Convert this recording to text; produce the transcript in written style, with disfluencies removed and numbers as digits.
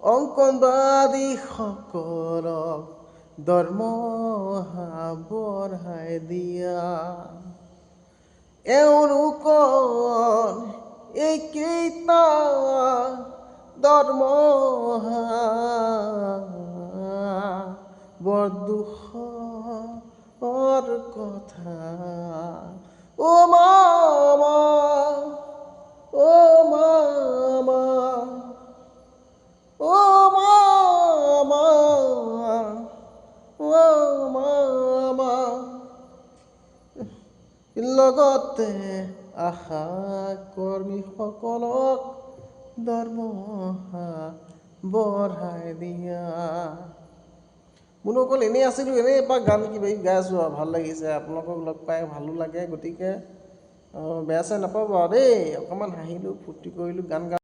অংকনবাদী সকলক দৰমহা বঢ়াই দিয়া এওঁলোকৰ এইকেইটা দৰমহা বৰ দুখৰ কথা অ' মামা অ' মামা অ' মামা অ' মামা লগতে আশা কৰ্মীসকলক দৰমহা বঢ়াই দিয়া বোলো অকল এনেই আছিলোঁ এনেই এপাক গান কিবা গাই আছোঁ আৰু ভাল লাগিছে আপোনালোকক লগ পাই ভালো লাগে গতিকে বেয়া চেয়া নাপাব আৰু দেই অকণমান হাঁহিলোঁ ফূৰ্তি কৰিলোঁ গান